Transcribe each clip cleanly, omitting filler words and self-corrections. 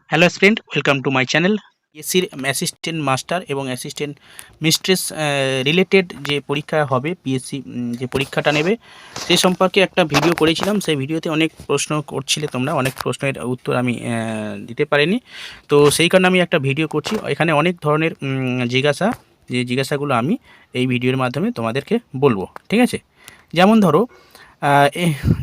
Hello student, welcome to my channel. পিএসসির assistant master এবং assistant mistress related যে পরীক্ষা হবে, পিএসসি যে পরীক্ষাটা নেবে সে সম্পর্কে একটা ভিডিও করেছিলাম। সেই ভিডিওতে অনেক প্রশ্ন করছিলে তোমরা, অনেক প্রশ্নের উত্তর আমি দিতে পারিনি। তো সেই কারণে আমি একটা ভিডিও করছি। এখানে অনেক ধরনের জিজ্ঞাসাগুলো আমি এই ভিডিওর মাধ্যমে তোমাদেরকে বলবো, ঠিক আছে? যেমন ধরো,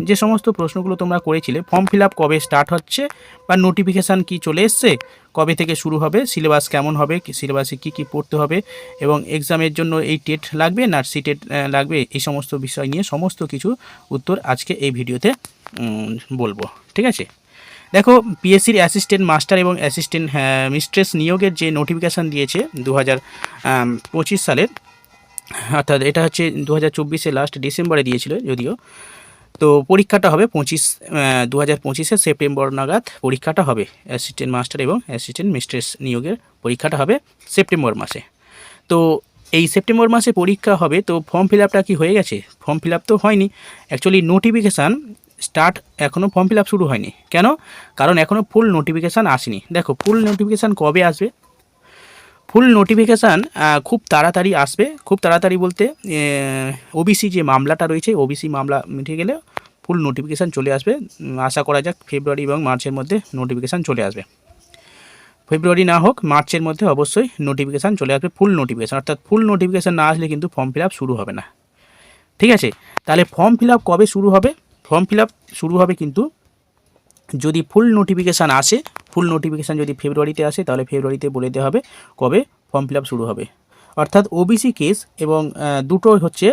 যে সমস্ত প্রশ্নগুলো তোমরা করেছিলে, ফর্ম ফিল আপ কবে স্টার্ট হচ্ছে বা নোটিফিকেশান কি চলে এসছে, কবে থেকে শুরু হবে, সিলেবাস কেমন হবে, সিলেবাসে কি কি পড়তে হবে, এবং এক্সামের জন্য এই টেট লাগবে না সি টেট লাগবে, এই সমস্ত বিষয় নিয়ে সমস্ত কিছু উত্তর আজকে এই ভিডিওতে বলবো, ঠিক আছে? দেখো, পিএসসির অ্যাসিস্ট্যান্ট মাস্টার এবং অ্যাসিস্ট্যান্ট মিস্ট্রেস নিয়োগের যে নোটিফিকেশান দিয়েছে 2025 সালের, অর্থাৎ এটা হচ্ছে 2024 লাস্ট ডিসেম্বরে দিয়েছিল যদিও। তো পরীক্ষাটা হবে 2025 সেপ্টেম্বর নাগাদ পরীক্ষাটা হবে। অ্যাসিস্ট্যান্ট মাস্টার এবং অ্যাসিস্ট্যান্ট মিস্ট্রেস নিয়োগের পরীক্ষাটা হবে সেপ্টেম্বর মাসে। তো এই সেপ্টেম্বর মাসে পরীক্ষা হবে, তো ফর্ম ফিল আপটা কি হয়ে গেছে? ফর্ম ফিল আপ তো হয়নি, অ্যাকচুয়ালি নোটিফিকেশান স্টার্ট, এখনও ফর্ম ফিল আপ শুরু হয়নি। কেন? কারণ এখনও ফুল নোটিফিকেশান আসেনি। দেখো, ফুল নোটিফিকেশান কবে আসবে? ফুল নোটিফিকেশান খুব তাড়াতাড়ি আসবে। খুব তাড়াতাড়ি বলতে ওবিসি যে মামলাটা রয়েছে, ওবিসি মামলা মিটে গেলে ফুল নোটিফিকেশান চলে আসবে। আশা করা যাক ফেব্রুয়ারি এবং মার্চের মধ্যে নোটিফিকেশান চলে আসবে। ফেব্রুয়ারি না হোক, মার্চের মধ্যে অবশ্যই নোটিফিকেশান চলে আসবে, ফুল নোটিফিকেশান। অর্থাৎ ফুল নোটিফিকেশান না আসলে কিন্তু ফর্ম ফিল আপ শুরু হবে না, ঠিক আছে? তাহলে ফর্ম ফিল আপ কবে শুরু হবে? ফর্ম ফিল আপ শুরু হবে কিন্তু যদি ফুল নোটিফিকেশান আসে। ফুল নোটিফিকেশান যদি ফেব্রুয়ারিতে আসে, তাহলে ফেব্রুয়ারিতে বলে দেওয়া হবে কবে ফর্ম ফিল আপ শুরু হবে। অর্থাৎ ওবিসি কেস এবং দুটো হচ্ছে,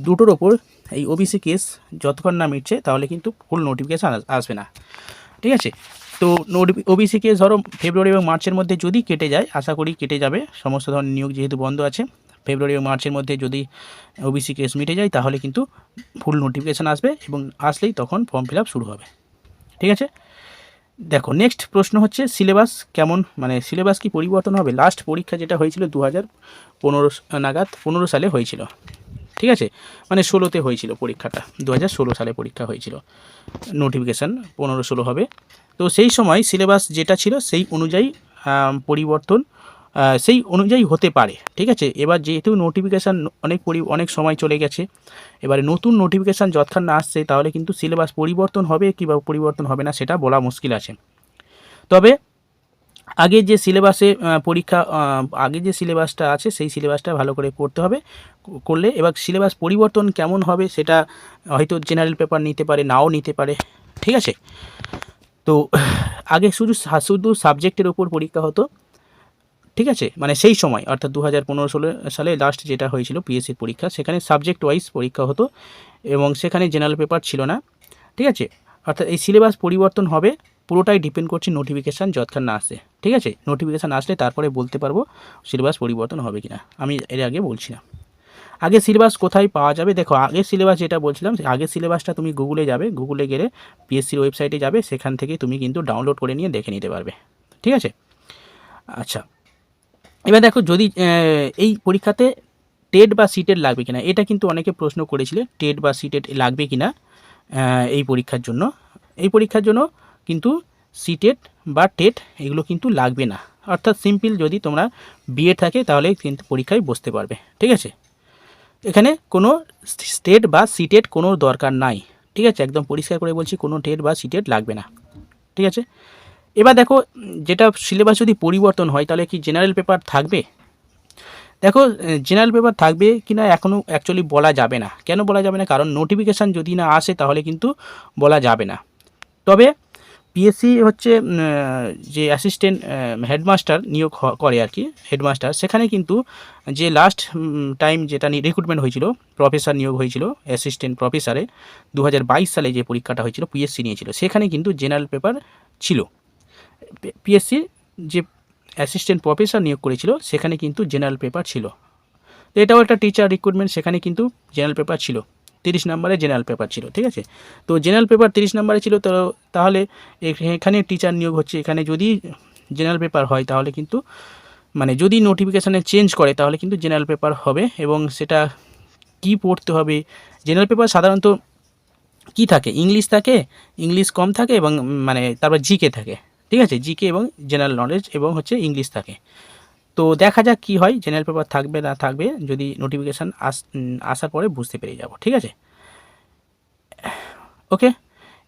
দুটোর ওপর এই ওবিসি কেস যতক্ষণ না মিটছে তাহলে কিন্তু ফুল নোটিফিকেশান আসবে না, ঠিক আছে? তো ওবিসি কেস ধরো ফেব্রুয়ারি এবং মার্চের মধ্যে যদি কেটে যায়, আশা করি কেটে যাবে, সমস্ত ধরনের নিয়োগ যেহেতু বন্ধ আছে, ফেব্রুয়ারি এবং মার্চের মধ্যে যদি ওবিসি কেস মিটে যায় তাহলে কিন্তু ফুল নোটিফিকেশান আসবে, এবং আসলেই তখন ফর্ম ফিল আপ শুরু হবে, ঠিক আছে? দেখো, নেক্সট প্রশ্ন হচ্ছে সিলেবাস কেমন, মানে সিলেবাস কি পরিবর্তন হবে? লাস্ট পরীক্ষা যেটা হয়েছিল 2015 নাগাদ, 15 সালে হয়েছিল, ঠিক আছে? মানে 16তে হয়েছিল পরীক্ষাটা, 2016 সালে পরীক্ষা হয়েছিল। নোটিফিকেশান 15-16 হবে। তো সেই সময় সিলেবাস যেটা ছিল সেই অনুযায়ী পরিবর্তন সেই অনুযায়ী হতে পারে, ঠিক আছে? এবার যেহেতু নোটিফিকেশান অনেক সময় চলে গেছে, এবারে নতুন নোটিফিকেশান যতক্ষণ না আসছে তাহলে কিন্তু সিলেবাস পরিবর্তন হবে কি বা পরিবর্তন হবে না সেটা বলা মুশকিল আছে। তবে আগে যে সিলেবাসে আগে যে সিলেবাসটা আছে সেই সিলেবাসটা ভালো করে পড়তে হবে। করলে এবার সিলেবাস পরিবর্তন কেমন হবে সেটা হয়তো জেনারেল পেপার নিতে পারে, নাও নিতে পারে, ঠিক আছে? তো আগে শুধু সাবজেক্টের ওপর পরীক্ষা হতো, ঠিক আছে? মানে সেই সময় অর্থাৎ 2015-16 সালে লাস্ট যেটা হয়েছিল পিএসসির পরীক্ষা, সেখানে সাবজেক্ট ওয়াইজ পরীক্ষা হতো এবং সেখানে জেনারেল পেপার ছিল না, ঠিক আছে? অর্থাৎ এই সিলেবাস পরিবর্তন হবে, পুরোটাই ডিপেন্ড করছে নোটিফিকেশান যতক্ষণ না আসে, ঠিক আছে? নোটিফিকেশান আসলে তারপরে বলতে পারবো সিলেবাস পরিবর্তন হবে কি না, আমি এর আগে বলছি না। আগে সিলেবাস কোথায় পাওয়া যাবে? দেখো, আগের সিলেবাস যেটা বলছিলাম, আগের সিলেবাসটা তুমি গুগলে যাবে, গুগলে গেলে পিএসসির ওয়েবসাইটে যাবে, সেখান থেকে তুমি কিন্তু ডাউনলোড করে নিয়ে দেখে নিতে পারবে, ঠিক আছে? আচ্ছা, এবার দেখো, যদি এই পরীক্ষাতে টেট বা সিটেট লাগবে কিনা, এটা কিন্তু অনেকে প্রশ্ন করেছিলে, টেট বা সিটেট লাগবে কিনা এই পরীক্ষার জন্য। এই পরীক্ষার জন্য কিন্তু সিটেট বা টেট এগুলো কিন্তু লাগবে না। অর্থাৎ সিম্পল, যদি তোমরা বিএড থাকে তাহলে কিন্তু পরীক্ষায় বসতে পারবে, ঠিক আছে? এখানে কোনো স্টেট বা সিটেট কোনো দরকার নাই, ঠিক আছে? একদম পরিষ্কার করে বলছি, কোনো টেট বা সিটেট লাগবে না, ঠিক আছে? এবার দেখো, যেটা সিলেবাস যদি পরিবর্তন হয় তাহলে কি জেনারেল পেপার থাকবে? দেখো, জেনারেল পেপার থাকবে কি না এখনও অ্যাকচুয়ালি বলা যাবে না। কেন বলা যাবে না? কারণ নোটিফিকেশান যদি না আসে তাহলে কিন্তু বলা যাবে না। তবে পিএসসি হচ্ছে যে অ্যাসিস্ট্যান্ট হেডমাস্টার নিয়োগ করে আর কি, হেডমাস্টার, সেখানে কিন্তু যে লাস্ট টাইম যেটা রিক্রুটমেন্ট হয়েছিল, প্রফেসর নিয়োগ হয়েছিল অ্যাসিস্ট্যান্ট প্রফেসরে, 2022 সালে যে পরীক্ষাটা হয়েছিল পিএসসি নিয়েছিল, সেখানে কিন্তু জেনারেল পেপার ছিল। পিএসসি যে অ্যাসিস্ট্যান্ট প্রফেসর নিয়োগ করেছিল সেখানে কিন্তু জেনারেল পেপার ছিল। তো এটাও একটা টিচার রিক্রুটমেন্ট, সেখানে কিন্তু জেনারেল পেপার ছিল, 30 নম্বরের জেনারেল পেপার ছিল, ঠিক আছে? তো জেনারেল পেপার 30 নম্বরে ছিল, তো তাহলে এখানে টিচার নিয়োগ হচ্ছে, এখানে যদি জেনারেল পেপার হয় তাহলে কিন্তু, মানে যদি নোটিফিকেশানে চেঞ্জ করে তাহলে কিন্তু জেনারেল পেপার হবে। এবং সেটা কি পড়তে হবে? জেনারেল পেপার সাধারণত কি থাকে? ইংলিশ থাকে, ইংলিশ কম থাকে, এবং মানে তারপর জিকে থাকে, ঠিক আছে, জিকে এবং জেনারেল নলেজ এবং হচ্ছে ইংলিশ থাকে। তো দেখা যাক কী হয়, জেনারেল পেপার থাকবে না থাকবে, যদি নোটিফিকেশান আসার পরে বুঝতে পেরে যাব। ঠিক আছে, ওকে।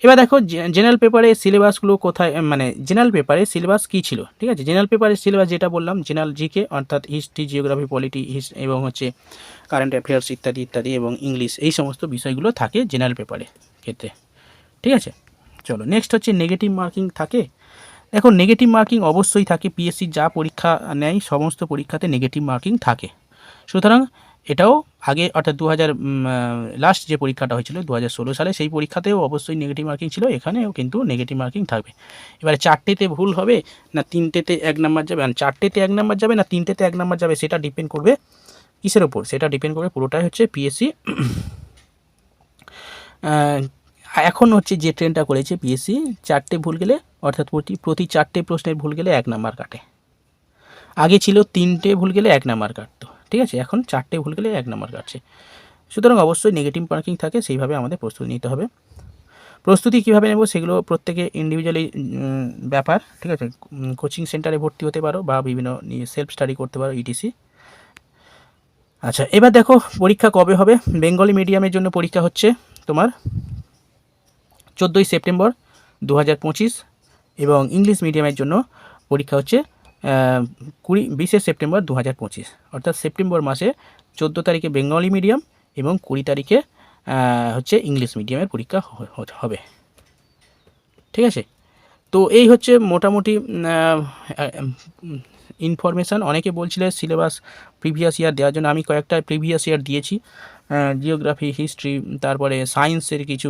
এবার দেখো জেনারেল পেপারে সিলেবাসগুলো কোথায়, মানে জেনারেল পেপারে সিলেবাস কী ছিল। ঠিক আছে, জেনারেল পেপারের সিলেবাস যেটা বললাম, জেনারেল জিকে অর্থাৎ হিস্ট্রি, জিওগ্রাফি, পলিটি এবং হচ্ছে কারেন্ট অ্যাফেয়ার্স ইত্যাদি ইত্যাদি এবং ইংলিশ, এই সমস্ত বিষয়গুলো থাকে জেনারেল পেপারে ক্ষেত্রে। ঠিক আছে, চলো নেক্সট হচ্ছে নেগেটিভ মার্কিং থাকে। এখন নেগেটিভ মার্কিং অবশ্যই থাকে, পিএসসি যা পরীক্ষা নেয় সমস্ত পরীক্ষাতে নেগেটিভ মার্কিং থাকে। সুতরাং এটাও আগে অর্থাৎ লাস্ট যে পরীক্ষাটা হয়েছিল 2016 সালে, সেই পরীক্ষাতেও অবশ্যই নেগেটিভ মার্কিং ছিল, এখানেও কিন্তু নেগেটিভ মার্কিং থাকবে। এবারে 4টেতে ভুল হবে না 3টেতে 1 নাম্বার যাবে, আর 4টেতে 1 নাম্বার যাবে না 3টেতে 1 নাম্বার যাবে, সেটা ডিপেন্ড করবে কিসের ওপর, সেটা ডিপেন্ড করবে পুরোটাই হচ্ছে পিএসসি এখন হচ্ছে যে ট্রেনটা করেছে পিএসসি, 4টে ভুল গেলে অর্থাৎ প্রতি 4টে প্রশ্নের ভুল গেলে 1 নাম্বার কাটে। আগে ছিল 3টে ভুল গেলে 1 নাম্বার কাটতো। ঠিক আছে, এখন 4টে ভুল গেলে 1 নাম্বার কাটছে। সুতরাং অবশ্যই নেগেটিভ মার্কিং থাকে, সেইভাবে আমাদের প্রস্তুতি নিতে হবে। প্রস্তুতি কীভাবে নেব সেগুলো প্রত্যেকে ইন্ডিভিজুয়ালি ব্যাপার। ঠিক আছে, কোচিং সেন্টারে ভর্তি হতে পারো বা বিভিন্ন সেলফ স্টাডি করতে পারো ইটিসি। আচ্ছা, এবার দেখো পরীক্ষা কবে হবে। বেঙ্গলি মিডিয়ামের জন্য পরীক্ষা হচ্ছে তোমার 14ই সেপ্টেম্বর 2025 এবং ইংলিশ মিডিয়ামের জন্য পরীক্ষা হচ্ছে 20 সেপ্টেম্বর 2025, অর্থাৎ সেপ্টেম্বর মাসে 14 তারিখে বেঙ্গলি মিডিয়াম এবং 20 তারিখে হচ্ছে ইংলিশ মিডিয়ামের পরীক্ষা হবে। ঠিক আছে, তো এই হচ্ছে মোটামুটি ইনফরমেশান। অনেকে বলছিলেন সিলেবাস প্রিভিয়াস ইয়ার দেওয়ার জন্য, আমি কয়েকটা প্রিভিয়াস ইয়ার দিয়েছি, জিওগ্রাফি, হিস্ট্রি, তারপরে সায়েন্সের কিছু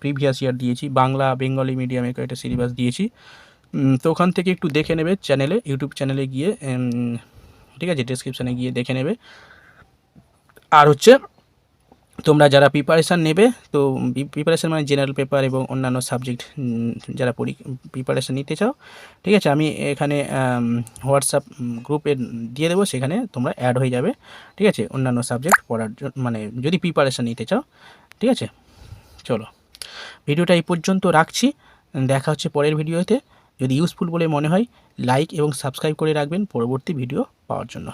প্রিভিয়াস ইয়ার দিয়েছি, বাংলা বেঙ্গলি মিডিয়ামে কয়েকটা সিলেবাস দিয়েছি। তো ওখান থেকে একটু দেখে নেবে চ্যানেলে, ইউটিউব চ্যানেলে গিয়ে, ঠিক আছে, ডেসক্রিপশানে গিয়ে দেখে নেবে। আর হচ্ছে তোমরা যারা প্রিপারেশান নেবে, তো প্রিপারেশান মানে জেনারেল পেপার এবং অন্যান্য সাবজেক্ট যারা প্রিপারেশান নিতে চাও, ঠিক আছে, আমি এখানে হোয়াটসঅ্যাপ গ্রুপে দিয়ে দেবো, সেখানে তোমরা অ্যাড হয়ে যাবে। ঠিক আছে, অন্যান্য সাবজেক্ট পড়ার জন্য, মানে যদি প্রিপারেশান নিতে চাও। ঠিক আছে, চলো ভিডিওটা এই পর্যন্ত রাখছি, দেখা হচ্ছে পরের ভিডিওতে। যদি ইউজফুল বলে মনে হয় লাইক এবং সাবস্ক্রাইব করে রাখবেন পরবর্তী ভিডিও পাওয়ার জন্য।